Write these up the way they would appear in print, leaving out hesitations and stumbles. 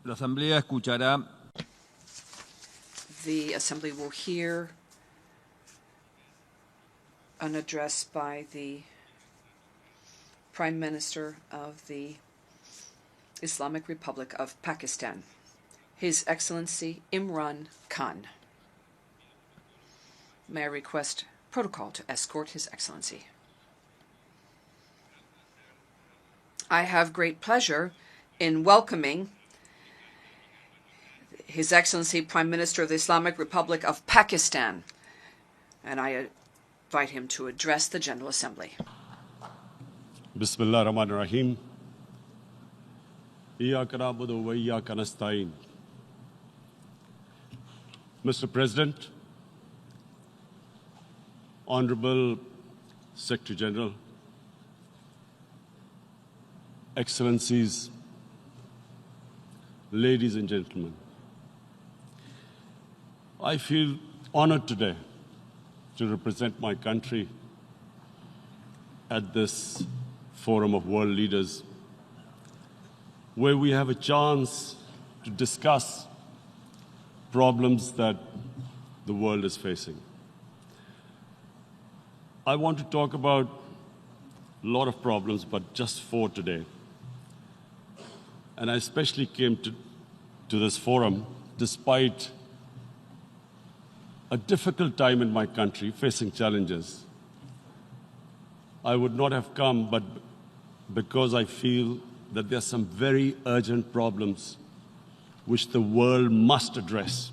La Asamblea escuchará. The Assembly will hear an address by the Prime Minister of the Islamic Republic of Pakistan, His Excellency Imran Khan. May I request protocol to escort His Excellency. I have great pleasure in welcoming His Excellency Prime Minister of the Islamic Republic of Pakistan, and I invite him to address the General Assembly. Bismillah ar-Rahman ar-Rahim. Iyyaka na'budu wa iyyaka nasta'in. Mr. President, Honorable Secretary General, Excellencies, ladies and gentlemen, I feel honored today to represent my country at this forum of world leaders, where we have a chance to discuss problems that the world is facing. I want to talk about a lot of problems, but just 4 today. And I especially came to this forum despite a difficult time in my country, facing challenges. I would not have come, but because I feel that there are some very urgent problems which the world must address.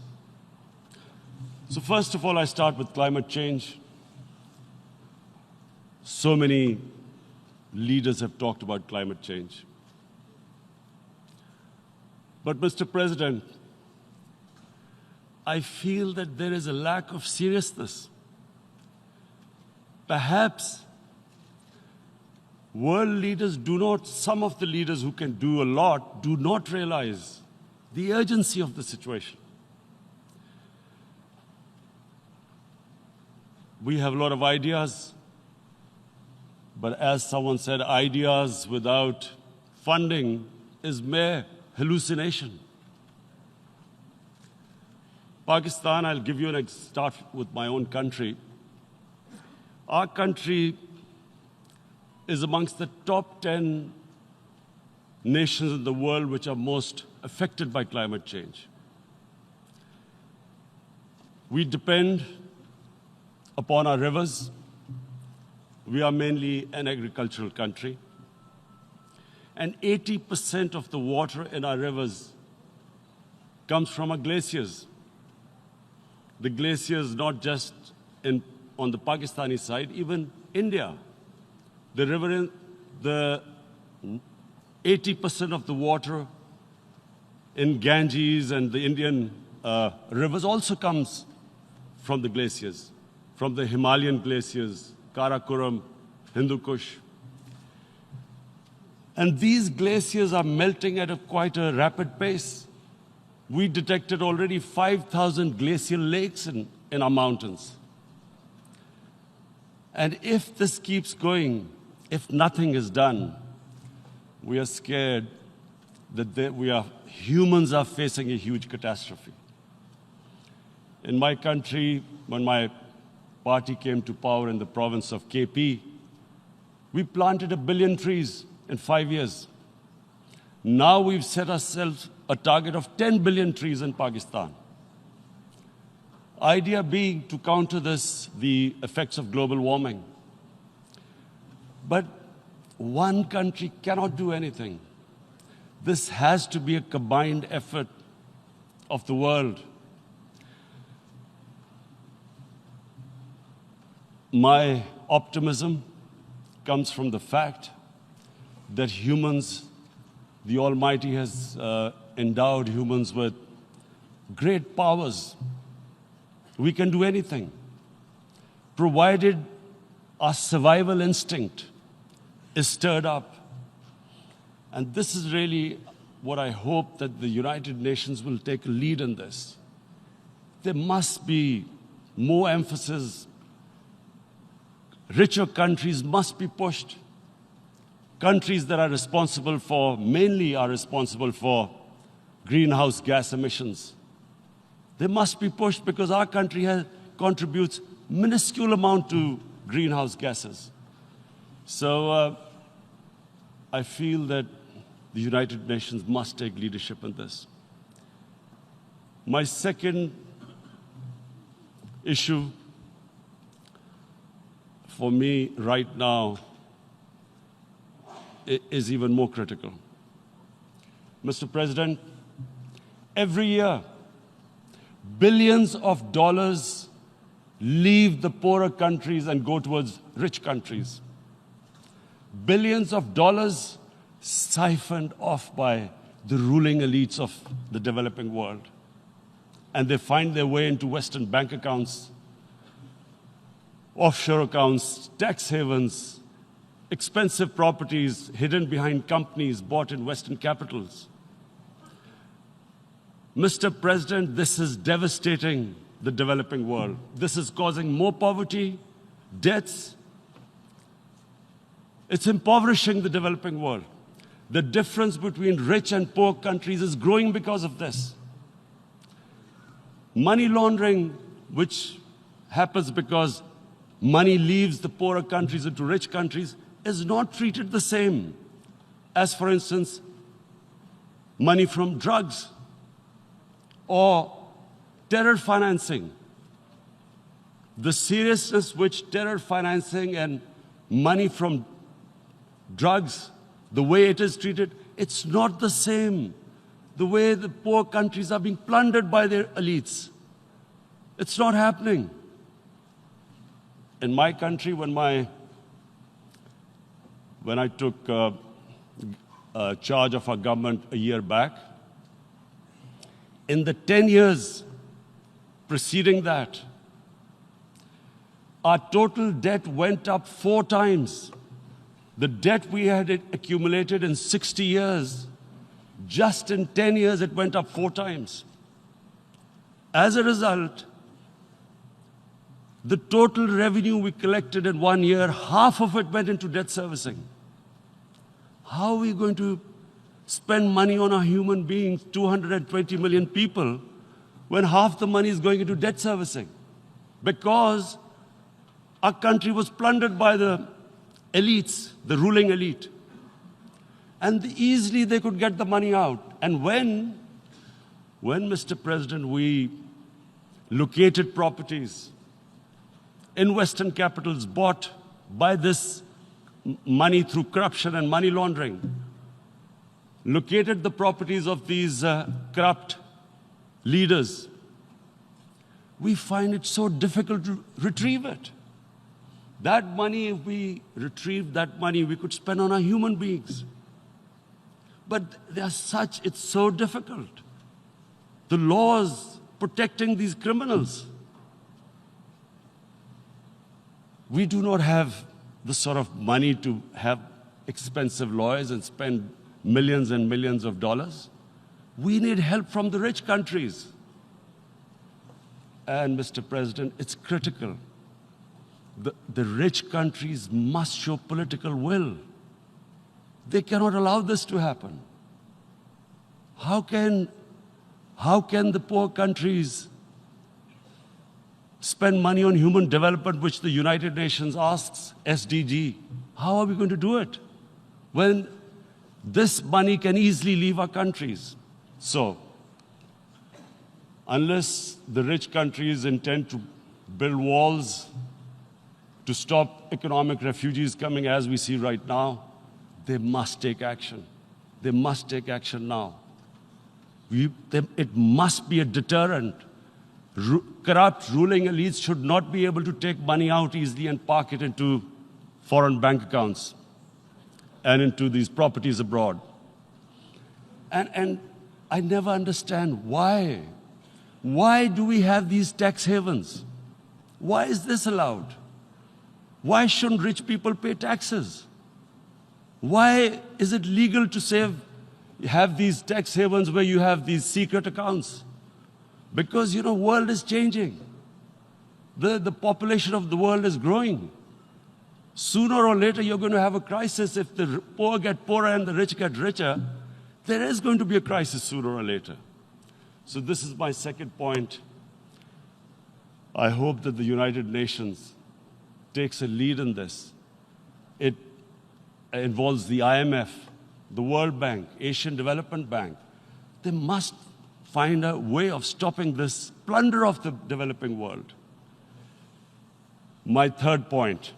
So first of all, I start with climate change. So many leaders have talked about climate change. But Mr. President, I feel that there is a lack of seriousness. Perhaps world leaders some of the leaders who can do a lot, do not realize the urgency of the situation. We have a lot of ideas, but as someone said, ideas without funding is mere hallucination. Pakistan, I'll give you start with my own country. Our country is amongst the top 10 nations in the world which are most affected by climate change. We depend upon our rivers. We are mainly an agricultural country. And 80% of the water in our rivers comes from our glaciers. The glaciers, not just on the Pakistani side, even India. The river, the 80% of the water in Ganges and the Indian rivers also comes from the glaciers, from the Himalayan glaciers, Karakoram, Hindu Kush. And these glaciers are melting at quite a rapid pace. We detected already 5,000 glacial lakes in our mountains. And if this keeps going, if nothing is done, we are scared that humans are facing a huge catastrophe. In my country, when my party came to power in the province of KP, we planted 1 billion trees in 5 years. Now we've set ourselves a target of 10 billion trees in Pakistan. Idea being to counter the effects of global warming. But one country cannot do anything. This has to be a combined effort of the world. My optimism comes from the fact that humans, the Almighty has endowed humans with great powers. We can do anything, provided our survival instinct is stirred up. And this is really what I hope that the United Nations will take a lead in this. There must be more emphasis. Richer countries must be pushed. Countries that are responsible for greenhouse gas emissions. They must be pushed because our country contributes minuscule amount to greenhouse gases. So I feel that the United Nations must take leadership in this. My second issue for me right now is even more critical. Mr. President, every year, billions of dollars leave the poorer countries and go towards rich countries. Billions of dollars siphoned off by the ruling elites of the developing world. And they find their way into Western bank accounts, offshore accounts, tax havens, expensive properties hidden behind companies bought in Western capitals. Mr. President, this is devastating the developing world. This is causing more poverty, debts. It's impoverishing the developing world. The difference between rich and poor countries is growing because of this. Money laundering, which happens because money leaves the poorer countries into rich countries, is not treated the same as, for instance, money from drugs or terror financing. The seriousness which terror financing and money from drugs, the way it is treated, it's not the same. The way the poor countries are being plundered by their elites. It's not happening. In my country, when I took charge of our government a year back, in the 10 years preceding that, our total debt went up 4 times. The debt we had accumulated in 60 years, just in 10 years, it went up 4 times. As a result, the total revenue we collected in 1 year, half of it went into debt servicing. How are we going to spend money on our human beings, 220 million people, when half the money is going into debt servicing? Because our country was plundered by the elites, the ruling elite. And easily they could get the money out. And when, Mr. President, we located properties in Western capitals bought by this money through corruption and money laundering, located the properties of these corrupt leaders, we find it so difficult to retrieve it. That money, if we retrieved that money, we could spend on our human beings. But it's so difficult. The laws protecting these criminals. We do not have the sort of money to have expensive lawyers and spend millions and millions of dollars. We need help from the rich countries. And, Mr. President, it's critical. The rich countries must show political will. They cannot allow this to happen. How can the poor countries spend money on human development, which the United Nations asks, SDG? How are we going to do it when this money can easily leave our countries? So, unless the rich countries intend to build walls to stop economic refugees coming as we see right now, they must take action. They must take action now. It must be a deterrent. Corrupt ruling elites should not be able to take money out easily and park it into foreign bank accounts and into these properties abroad. And I never understand why. Why do we have these tax havens? Why is this allowed? Why shouldn't rich people pay taxes? Why is it legal to have these tax havens where you have these secret accounts? Because, the world is changing. The population of the world is growing. Sooner or later, you're going to have a crisis. If the poor get poorer and the rich get richer, there is going to be a crisis sooner or later. So this is my second point. I hope that the United Nations takes a lead in this. It involves the IMF, the World Bank, Asian Development Bank. They must find a way of stopping this plunder of the developing world. My third point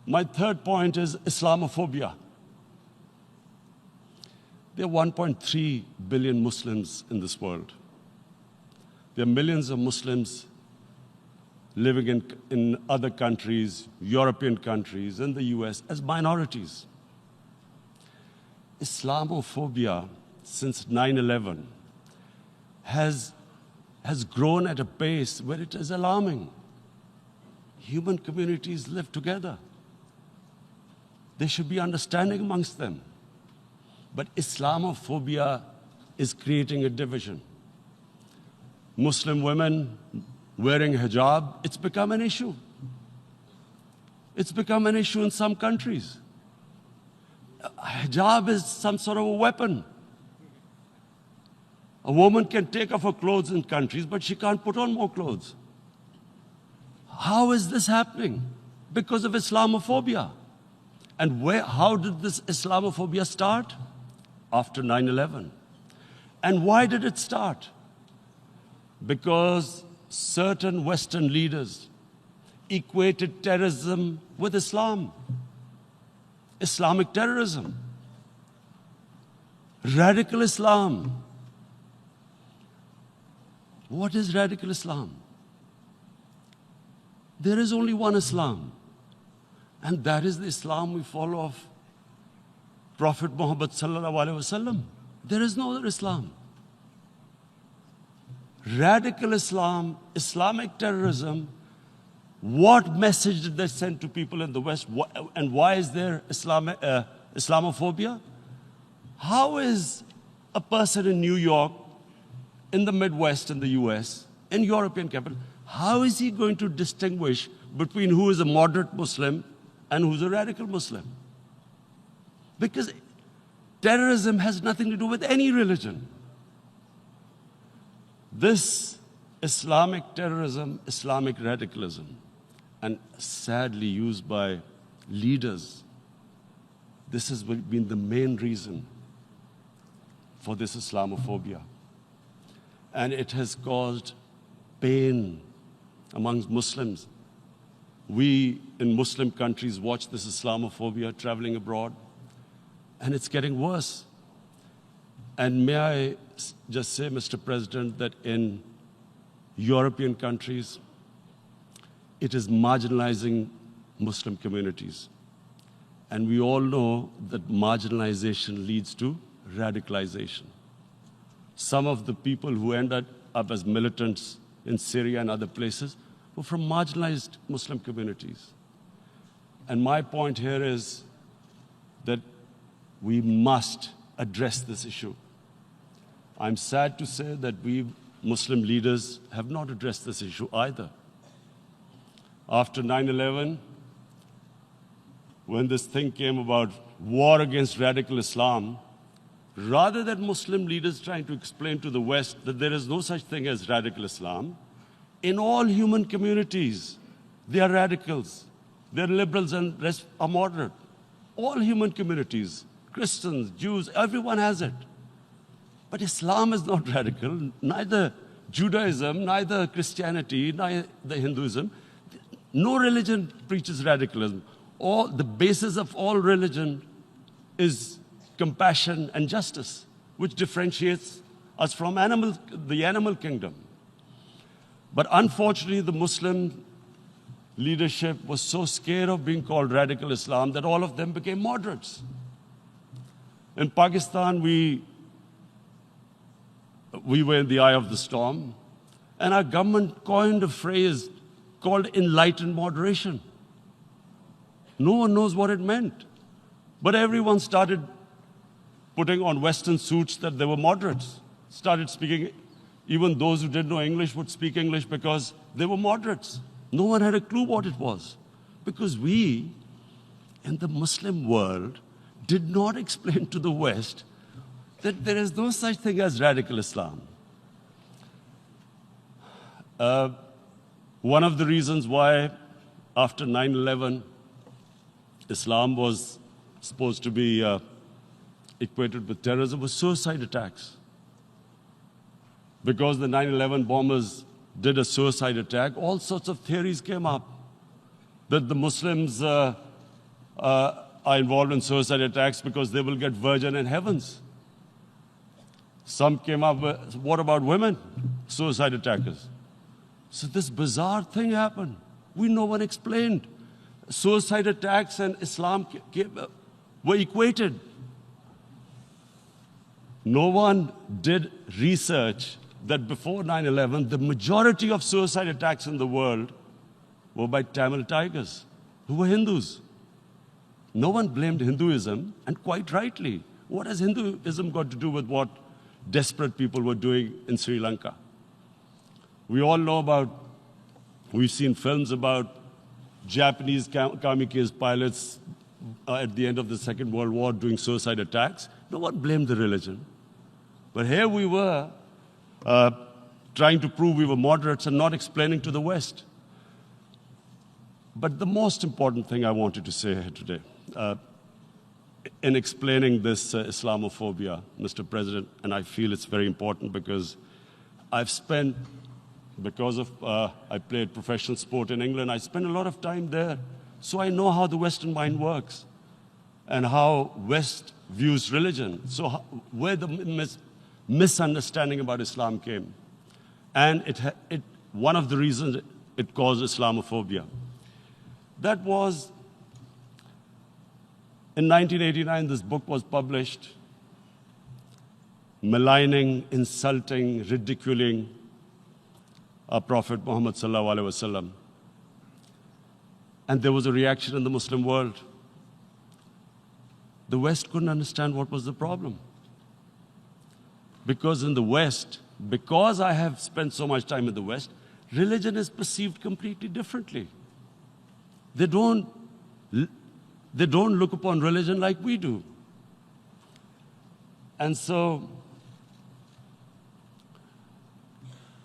is Islamophobia. There are 1.3 billion Muslims in this world. There are millions of Muslims living in other countries, European countries, in the US, as minorities. Islamophobia, since 9/11, has grown at a pace where it is alarming. Human communities live together. There should be understanding amongst them. But Islamophobia is creating a division. Muslim women wearing hijab, it's become an issue. It's become an issue in some countries. Hijab is some sort of a weapon. A woman can take off her clothes in countries, but she can't put on more clothes. How is this happening? Because of Islamophobia. And how did this Islamophobia start? After 9/11. And why did it start? Because certain Western leaders equated terrorism with Islam. Islamic terrorism. Radical Islam. What is radical Islam? There is only one Islam. And that is the Islam we follow of Prophet Muhammad sallallahu alaihi wasallam. There is no other Islam. Radical Islam, Islamic terrorism, what message did they send to people in the West? And why is there Islamophobia? How is a person in New York, in the Midwest, in the US, in European capital, how is he going to distinguish between who is a moderate Muslim and who's a radical Muslim? Because terrorism has nothing to do with any religion. This Islamic terrorism, Islamic radicalism, and sadly used by leaders, this has been the main reason for this Islamophobia. And it has caused pain amongst Muslims. We in Muslim countries watch this Islamophobia traveling abroad, and it's getting worse. And may I just say, Mr. President, that in European countries, it is marginalizing Muslim communities. And we all know that marginalization leads to radicalization. Some of the people who ended up as militants in Syria and other places were from marginalized Muslim communities. And my point here is that we must address this issue. I'm sad to say that we Muslim leaders have not addressed this issue either. After 9/11, when this thing came about war against radical Islam, rather than Muslim leaders trying to explain to the West that there is no such thing as radical Islam, in all human communities, they are radicals. They're liberals and rest are moderate. All human communities, Christians, Jews, everyone has it. But Islam is not radical, neither Judaism, neither Christianity, neither Hinduism. No religion preaches radicalism. The basis of all religion is compassion and justice, which differentiates us from the animal kingdom. But unfortunately, the Muslim leadership was so scared of being called radical Islam that all of them became moderates. In Pakistan, we were in the eye of the storm, and our government coined a phrase called enlightened moderation. No one knows what it meant. But everyone started putting on Western suits that they were moderates, started speaking. Even those who didn't know English would speak English because they were moderates. No one had a clue what it was. Because we, in the Muslim world, did not explain to the West that there is no such thing as radical Islam. One of the reasons why after 9/11, Islam was supposed to be equated with terrorism was suicide attacks. Because the 9/11 bombers did a suicide attack, all sorts of theories came up that the Muslims are involved in suicide attacks because they will get virgin in heavens. Some came up with, what about women, suicide attackers? So this bizarre thing happened. No one explained. Suicide attacks and Islam were equated. No one did research that before 9/11, the majority of suicide attacks in the world were by Tamil tigers, who were Hindus. No one blamed Hinduism, and quite rightly. What has Hinduism got to do with what desperate people were doing in Sri Lanka? We all know we've seen films about Japanese kamikaze pilots at the end of the Second World War doing suicide attacks. No one blamed the religion. But here we were trying to prove we were moderates and not explaining to the West. But the most important thing I wanted to say here today, in explaining this Islamophobia, Mr. President, and I feel it's very important because I played professional sport in England, I spent a lot of time there, so I know how the Western mind works and how West views religion. So where the misunderstanding about Islam came. And one of the reasons it caused Islamophobia. That was, in 1989, this book was published, maligning, insulting, ridiculing our Prophet Muhammad sallallahu alaihi wasallam. And there was a reaction in the Muslim world. The West couldn't understand what was the problem. Because in the West, because I have spent so much time in the West, religion is perceived completely differently. They don't look upon religion like we do. And so,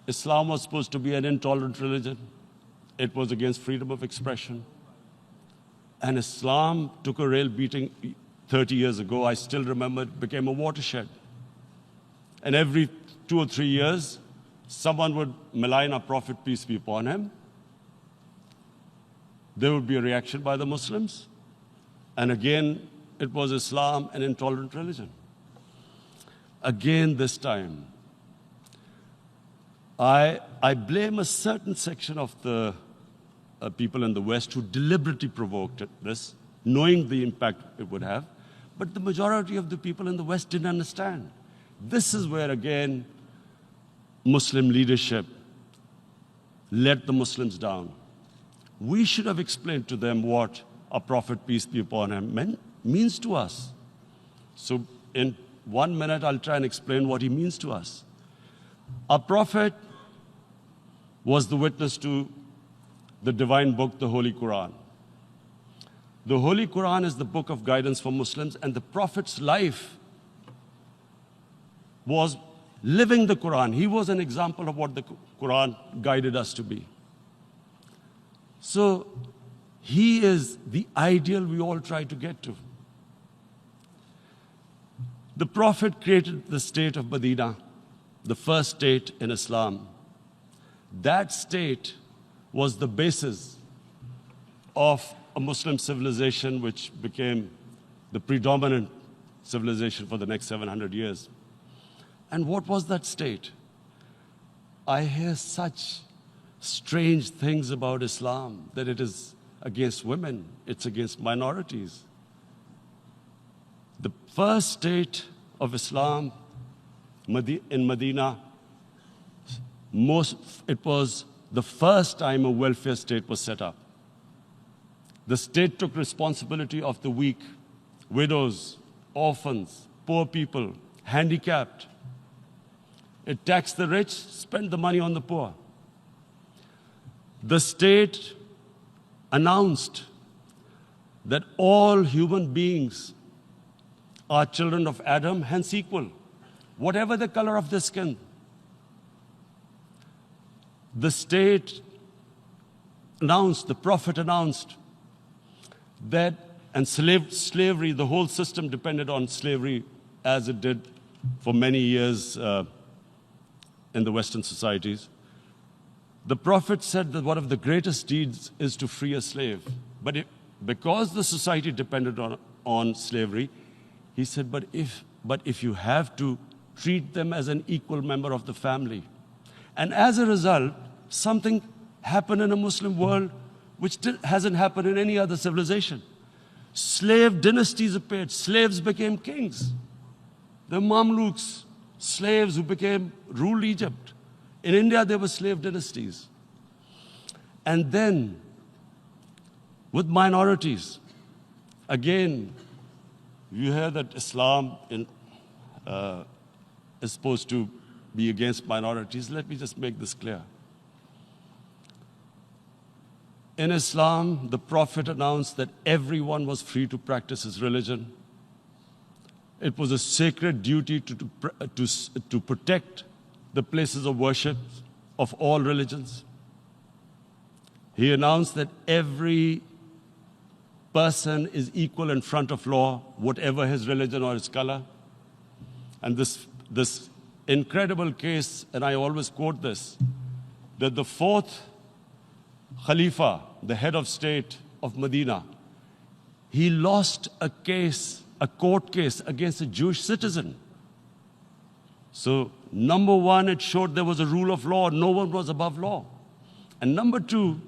Islam was supposed to be an intolerant religion. It was against freedom of expression. And Islam took a real beating 30 years ago. I still remember it became a watershed. And every 2 or 3 years, someone would malign our Prophet, peace be upon him. There would be a reaction by the Muslims. And again, it was Islam, an intolerant religion. Again, this time, I blame a certain section of the people in the West who deliberately provoked this, knowing the impact it would have. But the majority of the people in the West didn't understand. This is where, again, Muslim leadership let the Muslims down. We should have explained to them what our Prophet, peace be upon him, means to us. So in 1 minute, I'll try and explain what he means to us. Our Prophet was the witness to the divine book, the Holy Quran. The Holy Quran is the book of guidance for Muslims, and the Prophet's life was living the Quran. He was an example of what the Quran guided us to be. So he is the ideal we all try to get to. The Prophet created the state of Medina, the first state in Islam. That state was the basis of a Muslim civilization which became the predominant civilization for the next 700 years. And what was that state? I hear such strange things about Islam, that it is against women, it's against minorities. The first state of Islam in Medina, it was the first time a welfare state was set up. The state took responsibility of the weak, widows, orphans, poor people, handicapped. It taxed the rich, spent the money on the poor. The state announced that all human beings are children of Adam, hence equal, whatever the color of their skin. The state announced, the Prophet announced that, and slavery, the whole system depended on slavery as it did for many years in the Western societies. The Prophet said that one of the greatest deeds is to free a slave. But because the society depended on slavery, he said, but if you have to treat them as an equal member of the family. And as a result, something happened in a Muslim world which hasn't happened in any other civilization. Slave dynasties appeared. Slaves became kings. The Mamluks, slaves who ruled Egypt. In India, there were slave dynasties. And then, with minorities, again, you hear that Islam is supposed to be against minorities. Let me just make this clear. In Islam, the Prophet announced that everyone was free to practice his religion. It was a sacred duty to protect the places of worship of all religions. He announced that every person is equal in front of law, whatever his religion or his color. And this incredible case, and I always quote this, that the fourth Khalifa, the head of state of Medina, he lost a court case against a Jewish citizen. So, number one, it showed there was a rule of law, no one was above law. And number two,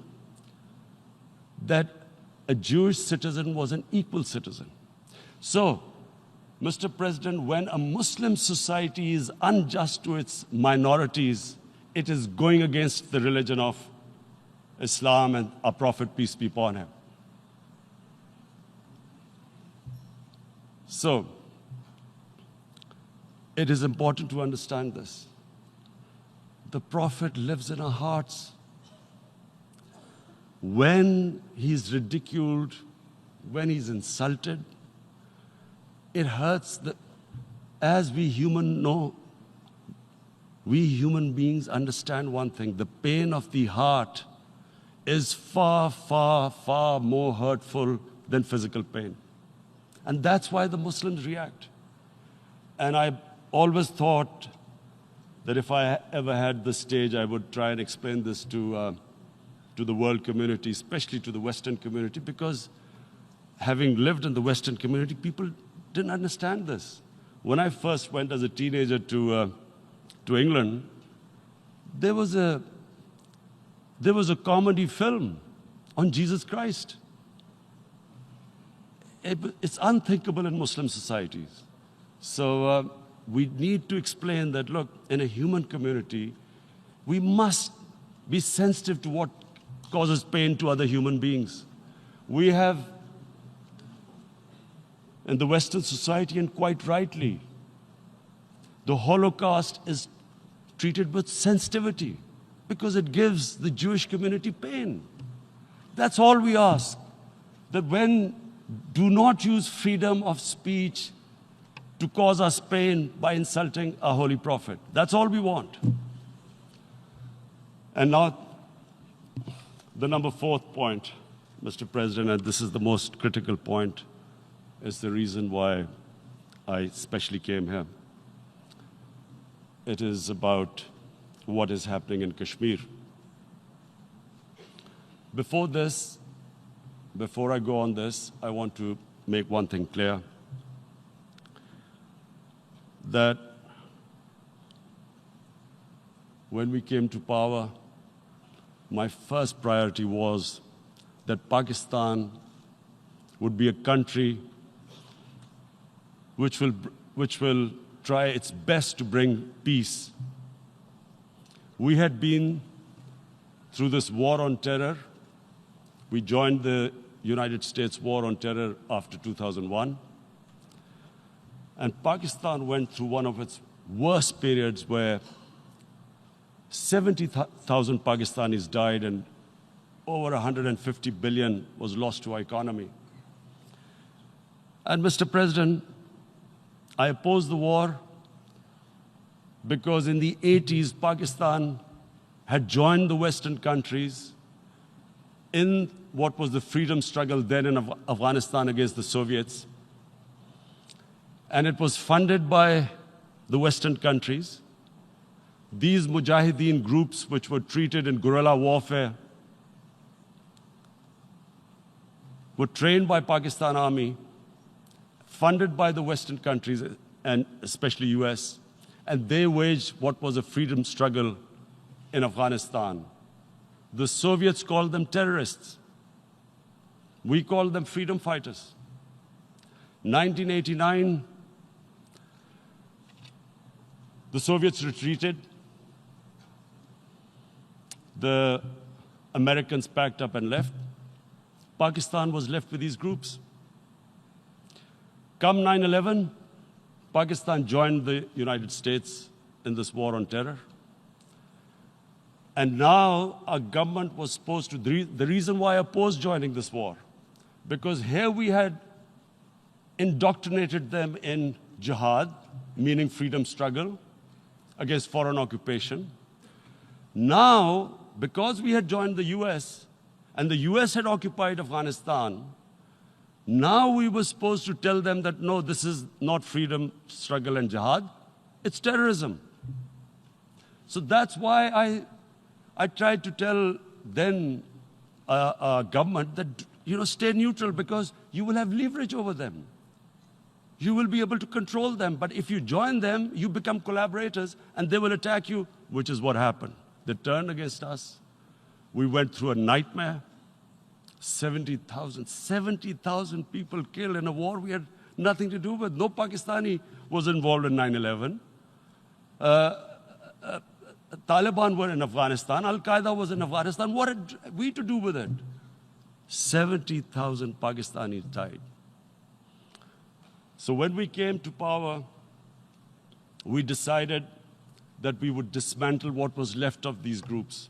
that a Jewish citizen was an equal citizen. So, Mr. President, when a Muslim society is unjust to its minorities, it is going against the religion of Islam and our Prophet, peace be upon him. So, it is important to understand this. The Prophet lives in our hearts. When he's ridiculed, when he's insulted, it hurts. As we human beings understand one thing, the pain of the heart is far, far, far more hurtful than physical pain. And that's why the Muslims react. And I always thought that if I ever had the stage, I would try and explain this to the world community, especially to the Western community, because having lived in the Western community, people didn't understand this. When I first went as a teenager to England, there was a comedy film on Jesus Christ. It's unthinkable in Muslim societies. So we need to explain that, look, in a human community, we must be sensitive to what causes pain to other human beings. We have, in the Western society, and quite rightly, the Holocaust is treated with sensitivity because it gives the Jewish community pain. That's all we ask. That do not use freedom of speech to cause us pain by insulting our Holy Prophet. That's all we want. And now, the number fourth point, Mr. President, and this is the most critical point, is the reason why I especially came here. It is about what is happening in Kashmir. Before I go on this, I want to make one thing clear, that when we came to power, my first priority was that Pakistan would be a country which will try its best to bring peace. We had been through this war on terror. We joined the United States war on terror after 2001. And Pakistan went through one of its worst periods where 70,000 Pakistanis died and over 150 billion was lost to our economy. And Mr. President, I opposed the war because in the 80s, Pakistan had joined the Western countries in what was the freedom struggle then in Afghanistan against the Soviets. And it was funded by the Western countries. These Mujahideen groups, which were treated in guerrilla warfare, were trained by Pakistan Army, funded by the Western countries, and especially US, and they waged what was a freedom struggle in Afghanistan. The Soviets called them terrorists. We called them freedom fighters. 1989, the Soviets retreated. The Americans packed up and left. Pakistan was left with these groups. Come 9/11, Pakistan joined the United States in this war on terror. And now our government was supposed to, the reason why I opposed joining this war, because here we had indoctrinated them in jihad, meaning freedom struggle against foreign occupation. Now, because we had joined the US, and the US had occupied Afghanistan, now we were supposed to tell them that, no, this is not freedom struggle and jihad, it's terrorism. So that's why I tried to tell then government that, stay neutral because you will have leverage over them. You will be able to control them. But if you join them, you become collaborators and they will attack you, which is what happened. They turned against us. We went through a nightmare. 70,000 people killed in a war we had nothing to do with. No Pakistani was involved in 9/11. Taliban were in Afghanistan. Al-Qaeda was in Afghanistan. What had we to do with it? 70,000 Pakistanis died. So when we came to power, we decided that we would dismantle what was left of these groups.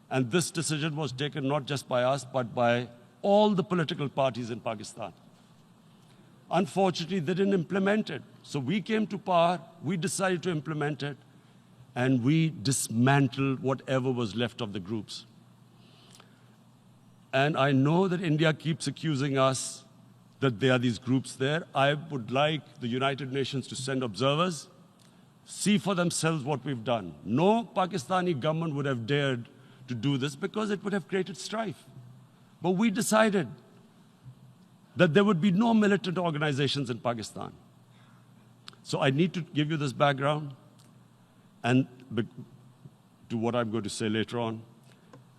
And this decision was taken not just by us, but by all the political parties in Pakistan. Unfortunately, they didn't implement it. So we came to power, we decided to implement it, and we dismantled whatever was left of the groups. And I know that India keeps accusing us that there are these groups there. I would like the United Nations to send observers, see for themselves what we've done. No Pakistani government would have dared to do this because it would have created strife. But we decided that there would be no militant organizations in Pakistan. So I need to give you this background and to what I'm going to say later on.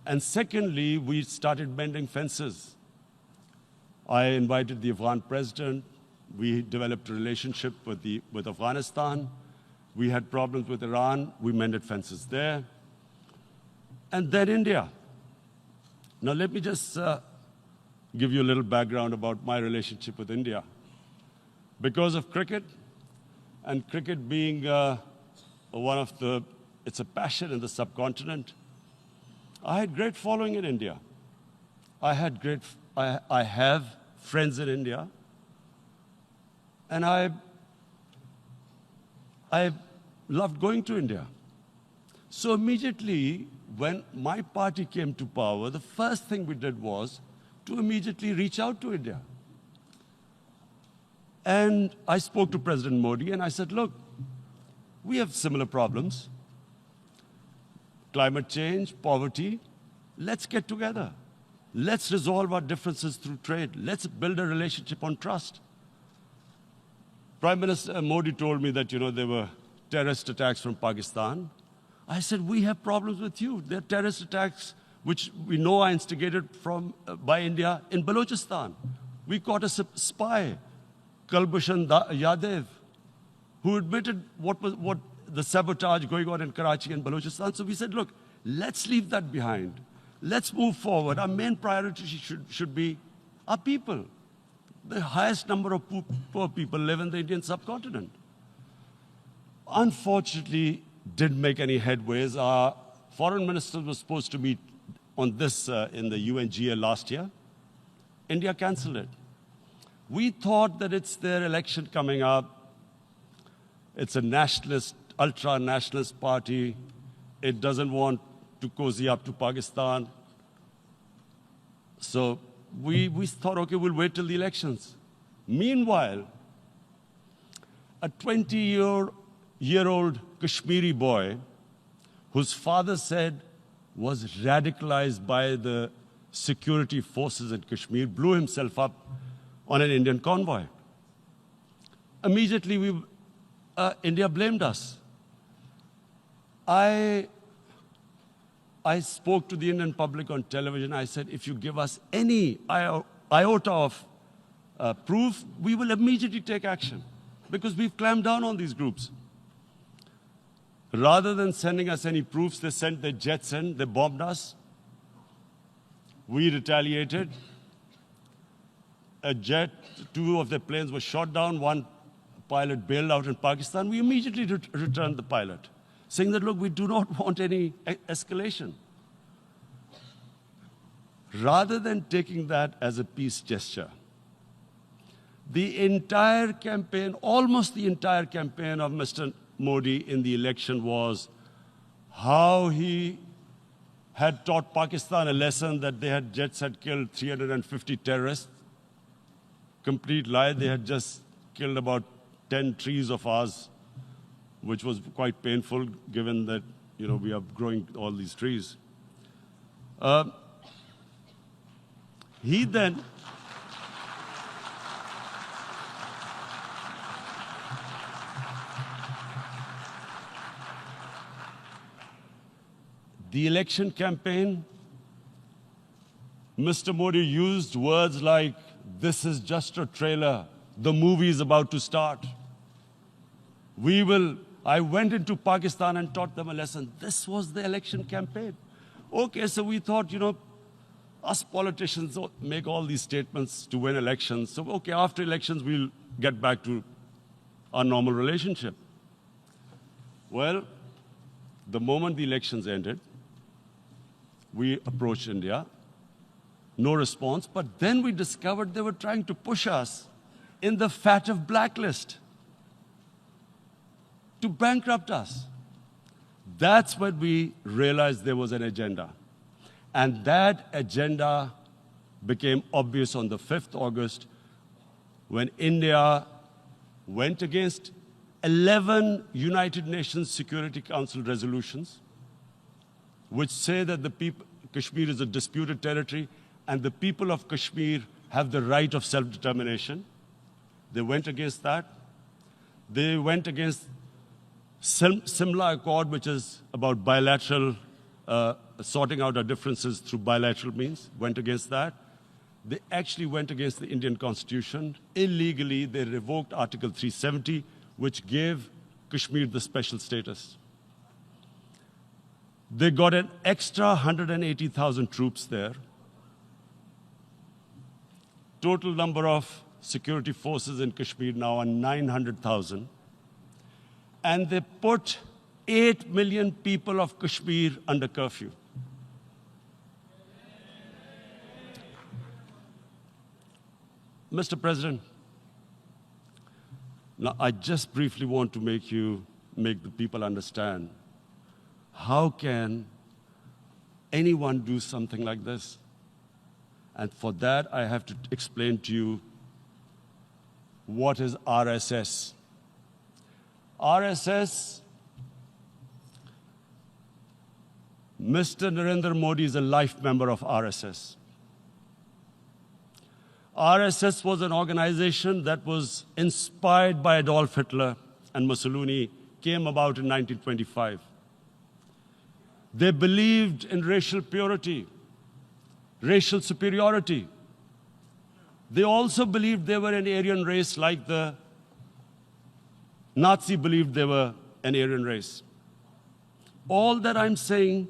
And secondly, we started mending fences. I invited the Afghan president. We developed a relationship with Afghanistan. We had problems with Iran. We mended fences there. And then India. Now let me just give you a little background about my relationship with India. Because of cricket, and cricket being it's a passion in the subcontinent, I had great following in India. I have friends in India. And I loved going to India. So immediately, when my party came to power, the first thing we did was to immediately reach out to India. And I spoke to President Modi and I said, look, we have similar problems. Climate change, poverty, let's get together. Let's resolve our differences through trade. Let's build a relationship on trust. Prime Minister Modi told me that, there were terrorist attacks from Pakistan. I said, we have problems with you. There are terrorist attacks which we know are instigated by India in Balochistan. We caught a spy, Kulbhushan Yadav, who admitted what the sabotage going on in Karachi and Balochistan. So we said, look, let's leave that behind. Let's move forward. Our main priority should be our people. The highest number of poor people live in the Indian subcontinent. Unfortunately, didn't make any headways. Our foreign minister was supposed to meet on this in the UNGA last year. India cancelled it. We thought that it's their election coming up. It's a nationalist, ultra-nationalist party. It doesn't want to cozy up to Pakistan. So we thought, okay, we'll wait till the elections. Meanwhile, a 20-year-old Kashmiri boy, whose father said was radicalized by the security forces in Kashmir, blew himself up on an Indian convoy. Immediately, India blamed us. I spoke to the Indian public on television. I said, if you give us any iota of proof, we will immediately take action, because we've clamped down on these groups. Rather than sending us any proofs, they sent their jets in, they bombed us. We retaliated. A jet, 2 of their planes were shot down, 1 pilot bailed out in Pakistan. We immediately returned the pilot, saying that, look, we do not want any escalation. Rather than taking that as a peace gesture, the entire campaign, almost the entire campaign of Mr. Modi in the election was how he had taught Pakistan a lesson that jets had killed 350 terrorists. Complete lie. They had just killed about 10 trees of ours, which was quite painful given that, we are growing all these trees. He then the election campaign, Mr. Modi used words like, this is just a trailer, the movie is about to start. I went into Pakistan and taught them a lesson. This was the election campaign. Okay, so we thought, us politicians make all these statements to win elections. So, okay, after elections, we'll get back to our normal relationship. Well, the moment the elections ended, we approached India. No response, but then we discovered they were trying to push us in the FATF blacklist to bankrupt us. That's when we realized there was an agenda. And that agenda became obvious on the 5th August when India went against 11 United Nations Security Council resolutions, which say that Kashmir is a disputed territory and the people of Kashmir have the right of self-determination. They went against that. They went against Simla Accord, which is about bilateral, sorting out our differences through bilateral means, went against that. They actually went against the Indian Constitution. Illegally, they revoked Article 370, which gave Kashmir the special status. They got an extra 180,000 troops there. Total number of security forces in Kashmir now are 900,000. And they put 8 million people of Kashmir under curfew. Mr. President, now I just briefly want to make the people understand, how can anyone do something like this? And for that, I have to explain to you what is RSS. RSS, Mr. Narendra Modi is a life member of RSS. RSS was an organization that was inspired by Adolf Hitler and Mussolini, came about in 1925. They believed in racial purity, racial superiority. They also believed they were an Aryan race like the Nazi believed they were an Aryan race. All that I'm saying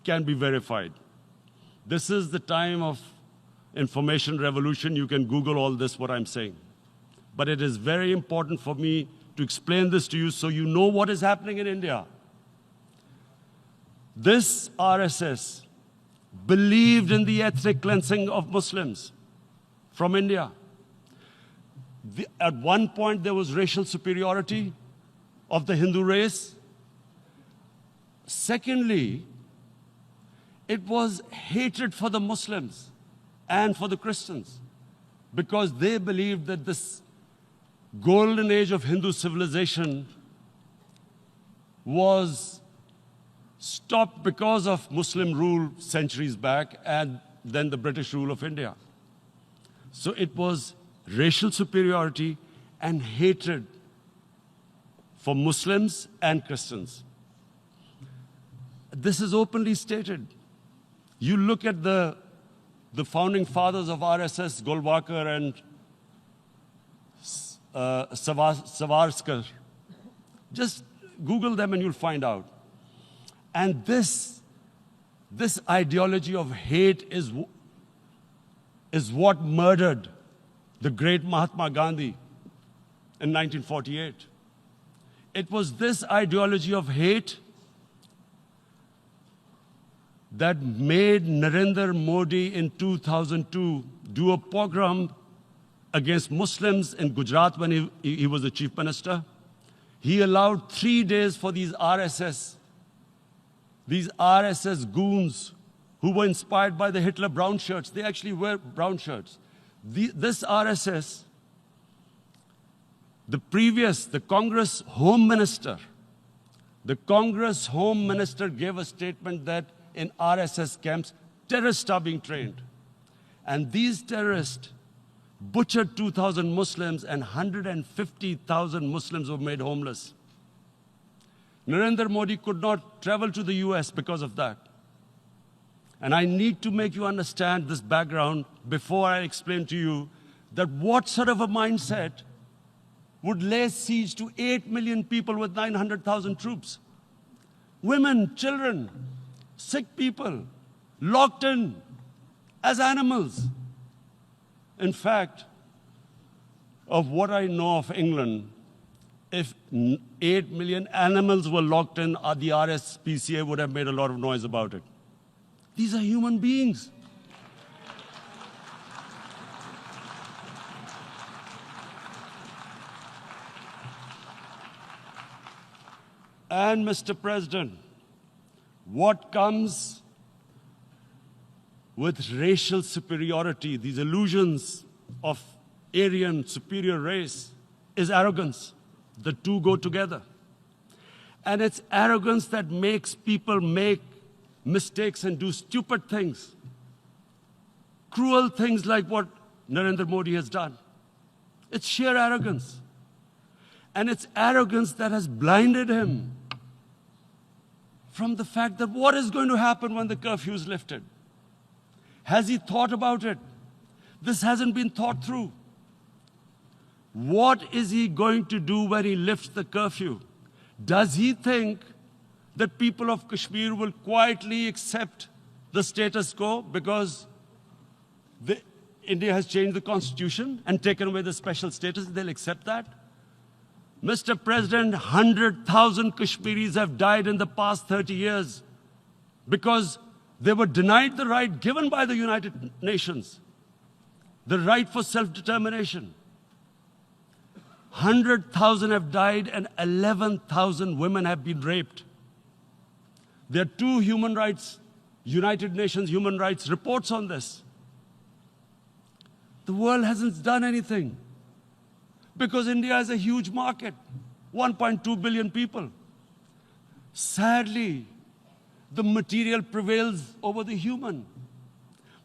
can be verified. This is the time of information revolution. You can Google all this, what I'm saying. But it is very important for me to explain this to you so you know what is happening in India. This RSS believed in the ethnic cleansing of Muslims from India. At one point, there was racial superiority of the Hindu race. Secondly, it was hatred for the Muslims and for the Christians, because they believed that this golden age of Hindu civilization was stopped because of Muslim rule centuries back and then the British rule of India. So it was racial superiority and hatred for Muslims and Christians. This is openly stated. You look at the founding fathers of RSS, Golwalkar and Savarkar. Just Google them and you'll find out. And this ideology of hate is what murdered the great Mahatma Gandhi in 1948. It was this ideology of hate that made Narendra Modi in 2002 do a pogrom against Muslims in Gujarat when he was the chief minister. He allowed 3 days for these RSS goons who were inspired by the Hitler brown shirts. They actually wear brown shirts. This RSS, the Congress Home Minister gave a statement that in RSS camps, terrorists are being trained. And these terrorists butchered 2,000 Muslims and 150,000 Muslims were made homeless. Narendra Modi could not travel to the US because of that. And I need to make you understand this background before I explain to you that what sort of a mindset would lay siege to 8 million people with 900,000 troops. Women, children, sick people, locked in as animals. In fact, of what I know of England, if 8 million animals were locked in, the RSPCA would have made a lot of noise about it. These are human beings. And Mr. President, what comes with racial superiority, these illusions of Aryan superior race, is arrogance. The two go together. And it's arrogance that makes people make mistakes and do stupid things. Cruel things like what Narendra Modi has done. It's sheer arrogance. And it's arrogance that has blinded him from the fact that what is going to happen when the curfew is lifted. Has he thought about it? This hasn't been thought through. What is he going to do when he lifts the curfew? Does he think that people of Kashmir will quietly accept the status quo because India has changed the constitution and taken away the special status? They'll accept that? Mr. President, 100,000 Kashmiris have died in the past 30 years because they were denied the right given by the United Nations, the right for self-determination. 100,000 have died and 11,000 women have been raped. There are 2 human rights, United Nations human rights reports on this. The world hasn't done anything because India is a huge market, 1.2 billion people. Sadly, the material prevails over the human.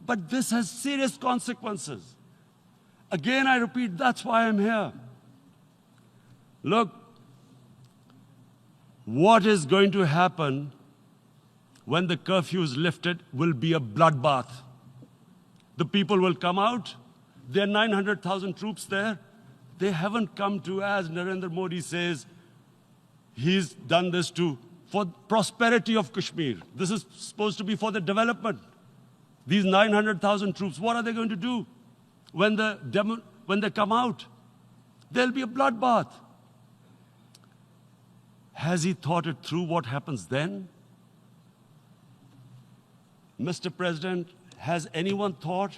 But this has serious consequences. Again, I repeat, that's why I'm here. Look, what is going to happen when the curfew is lifted will be a bloodbath. The people will come out. There are 900,000 troops there. They haven't come to, as Narendra Modi says, he's done this for prosperity of Kashmir. This is supposed to be for the development. These 900,000 troops, what are they going to do when they come out? There'll be a bloodbath. Has he thought it through what happens then? Mr. President, has anyone thought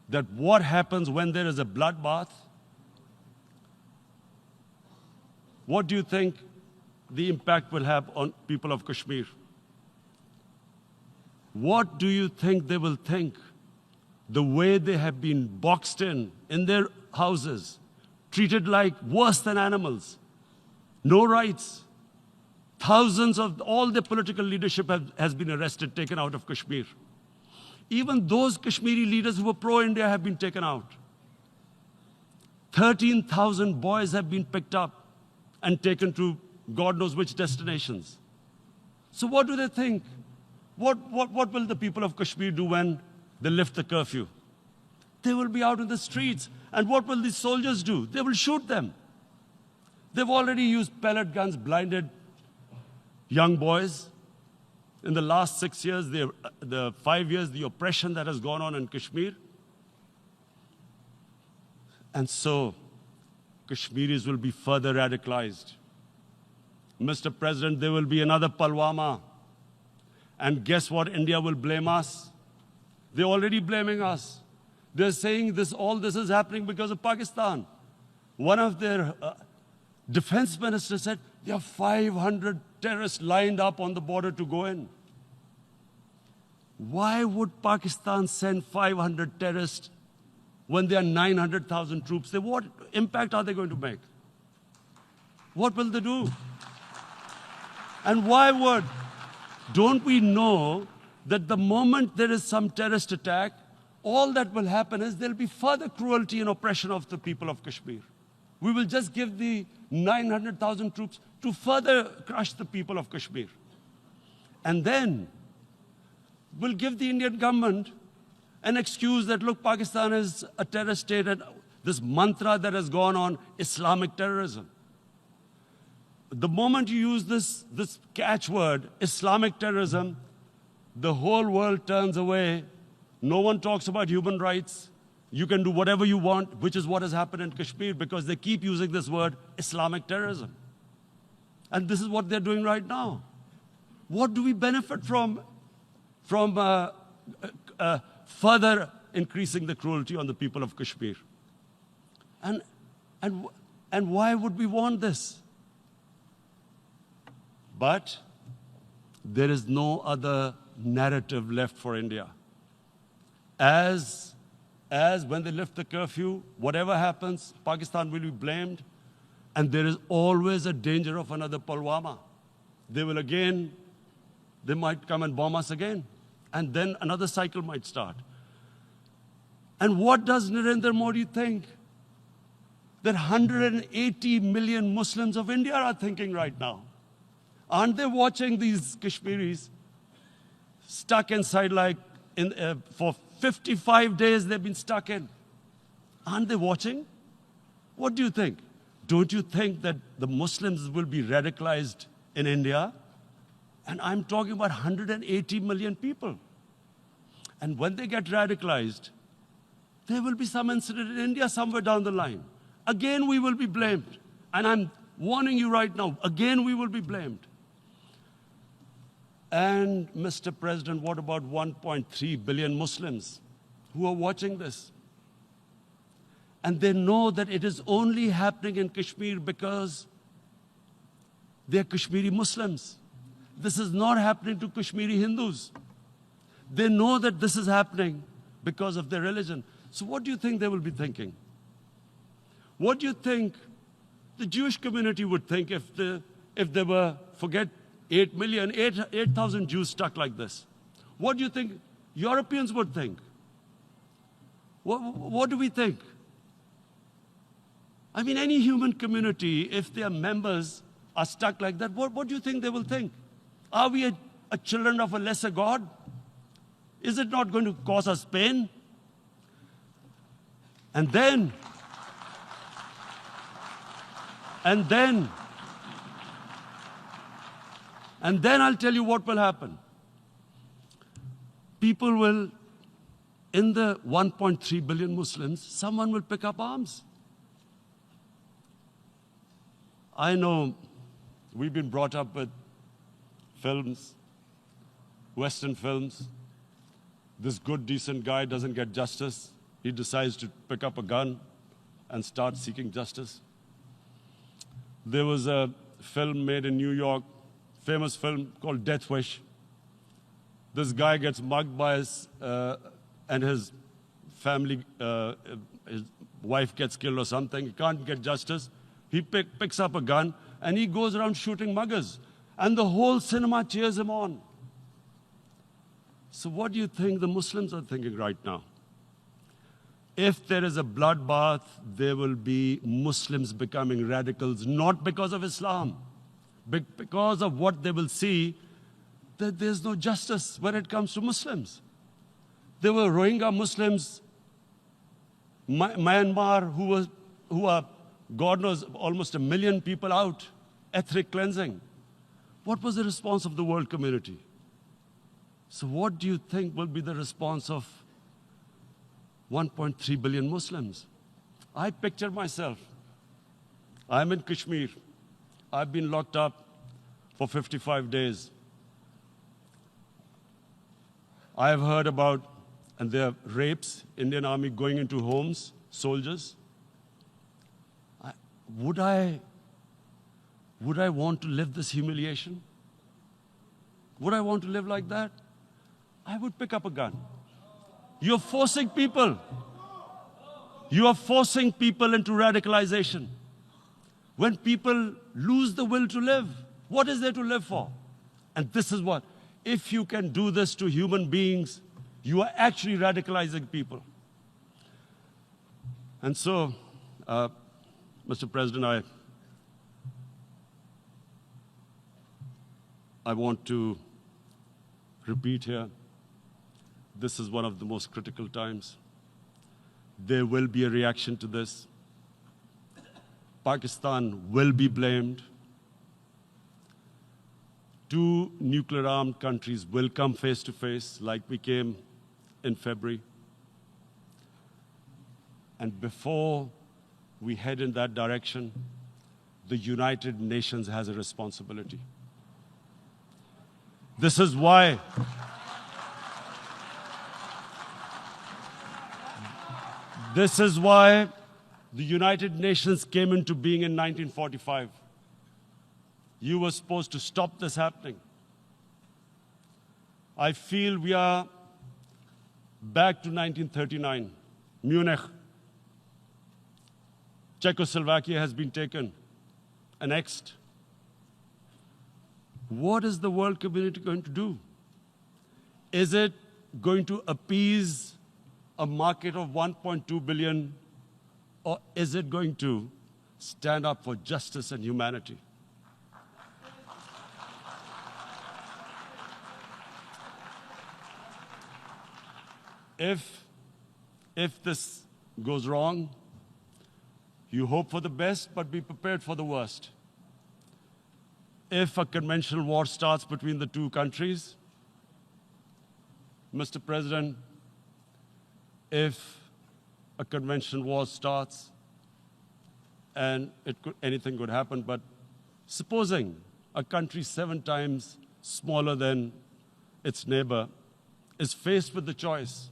that what happens when there is a bloodbath? What do you think the impact will have on people of Kashmir? What do you think they will think? The way they have been boxed in their houses, treated like worse than animals, no rights. Thousands of all the political leadership has been arrested, taken out of Kashmir. Even those Kashmiri leaders who were pro-India have been taken out. 13,000 boys have been picked up and taken to God knows which destinations. So what do they think? What will the people of Kashmir do when they lift the curfew? They will be out in the streets. And what will these soldiers do? They will shoot them. They've already used pellet guns, blinded young boys. In the last 6 years, the 5 years, the oppression that has gone on in Kashmir. And so, Kashmiris will be further radicalized. Mr. President, there will be another Pulwama. And guess what? India will blame us. They're already blaming us. They're saying all this is happening because of Pakistan. One of their defense ministers said, there are 500 terrorists lined up on the border to go in. Why would Pakistan send 500 terrorists when there are 900,000 troops? What impact are they going to make? What will they do? And why would? Don't we know that the moment there is some terrorist attack, all that will happen is there'll be further cruelty and oppression of the people of Kashmir. We will just give the 900,000 troops to further crush the people of Kashmir. And then we'll give the Indian government an excuse that, look, Pakistan is a terrorist state, and this mantra that has gone on, Islamic terrorism. The moment you use this catchword, Islamic terrorism, the whole world turns away. No one talks about human rights. You can do whatever you want, which is what has happened in Kashmir, because they keep using this word, Islamic terrorism. And this is what they're doing right now. What do we benefit from further increasing the cruelty on the people of Kashmir? And why would we want this? But there is no other narrative left for India. As when they lift the curfew, whatever happens, Pakistan will be blamed, and there is always a danger of another Pulwama. They might come and bomb us again, and then another cycle might start. And what does Narendra Modi think? That 180 million Muslims of India are thinking right now. Aren't they watching these Kashmiris stuck inside for 55 days they've been stuck in? Aren't they watching? What do you think? Don't you think that the Muslims will be radicalized in India? And I'm talking about 180 million people. And when they get radicalized, there will be some incident in India somewhere down the line. Again, we will be blamed. And I'm warning you right now, again, we will be blamed. And, Mr. President, what about 1.3 billion Muslims who are watching this? And they know that it is only happening in Kashmir because they're Kashmiri Muslims. This is not happening to Kashmiri Hindus. They know that this is happening because of their religion. So what do you think they will be thinking? What do you think the Jewish community would think if there were, forget 8,000 Jews stuck like this? What do you think Europeans would think? What do we think? I mean, any human community, if their members are stuck like that, what do you think they will think? Are we a children of a lesser God? Is it not going to cause us pain? And then I'll tell you what will happen. People will, in the 1.3 billion Muslims, someone will pick up arms. I know we've been brought up with films, Western films. This good, decent guy doesn't get justice. he decides to pick up a gun and start seeking justice. There was a film made in New York, famous film called Death Wish. This guy gets mugged by and his family, his wife gets killed or something. He can't get justice. He picks up a gun and he goes around shooting muggers. And the whole cinema cheers him on. So what do you think the Muslims are thinking right now? If there is a bloodbath, there will be Muslims becoming radicals, not because of Islam, but because of what they will see, that there's no justice when it comes to Muslims. There were Rohingya Muslims, Myanmar, who are, God knows, almost 1 million people out, ethnic cleansing. What was the response of the world community? So what do you think will be the response of 1.3 billion Muslims? I picture myself. I'm in Kashmir. I've been locked up for 55 days. I have heard about, and there are rapes, Indian Army going into homes, soldiers. Would I want to live this humiliation? Would I want to live like that? I would pick up a gun. You're forcing people. You are forcing people into radicalization. When people lose the will to live, what is there to live for? And this is what, if you can do this to human beings, you are actually radicalizing people. And so, Mr. President, I want to repeat here, this is one of the most critical times. There will be a reaction to this. Pakistan will be blamed. 2 nuclear-armed countries will come face to face like we came in February. And before we head in that direction, the United Nations has a responsibility. This is why the United Nations came into being in 1945. You were supposed to stop this happening. I feel we are back to 1939, Munich. Czechoslovakia has been taken, annexed. What is the world community going to do? Is it going to appease a market of 1.2 billion, or is it going to stand up for justice and humanity? If this goes wrong, you hope for the best, but be prepared for the worst. If a conventional war starts between the 2 countries, Mr. President, if a conventional war starts, and anything could happen, but supposing a country 7 times smaller than its neighbor is faced with the choice,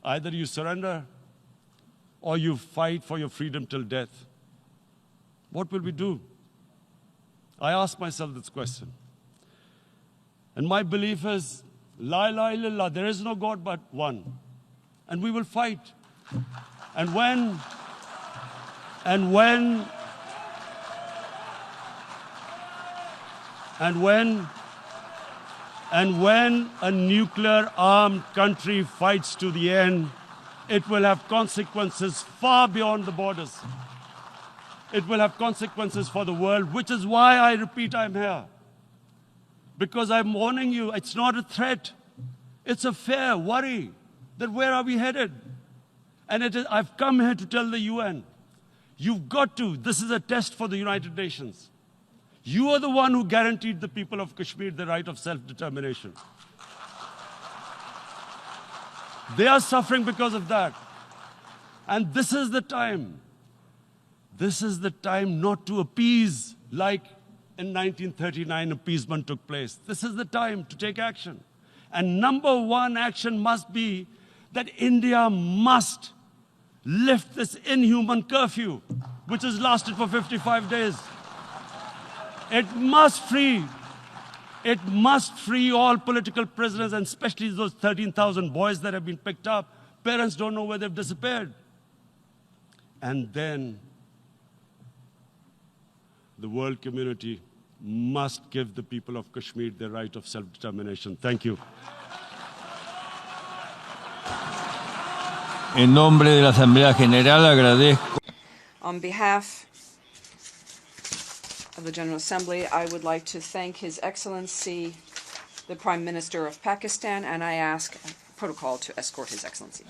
either you surrender or you fight for your freedom till death, what will we do? I ask myself this question. And my belief is, La ilaha illallah, there is no God but one. And we will fight. And when a nuclear-armed country fights to the end, it will have consequences far beyond the borders. It will have consequences for the world, which is why I repeat I'm here. Because I'm warning you, it's not a threat. It's a fair worry that where are we headed? And I've come here to tell the UN, you've got to, this is a test for the United Nations. You are the one who guaranteed the people of Kashmir the right of self-determination. They are suffering because of that. And this is the time. This is the time not to appease like in 1939 appeasement took place. This is the time to take action. And number 1 action must be that India must lift this inhuman curfew, which has lasted for 55 days. It must free all political prisoners, and especially those 13,000 boys that have been picked up. Parents don't know where they've disappeared. And then the world community must give the people of Kashmir the right of self-determination. Thank you. En nombre de la Asamblea General agradezco. On behalf of the General Assembly, I would like to thank His Excellency, the Prime Minister of Pakistan, and I ask protocol to escort His Excellency.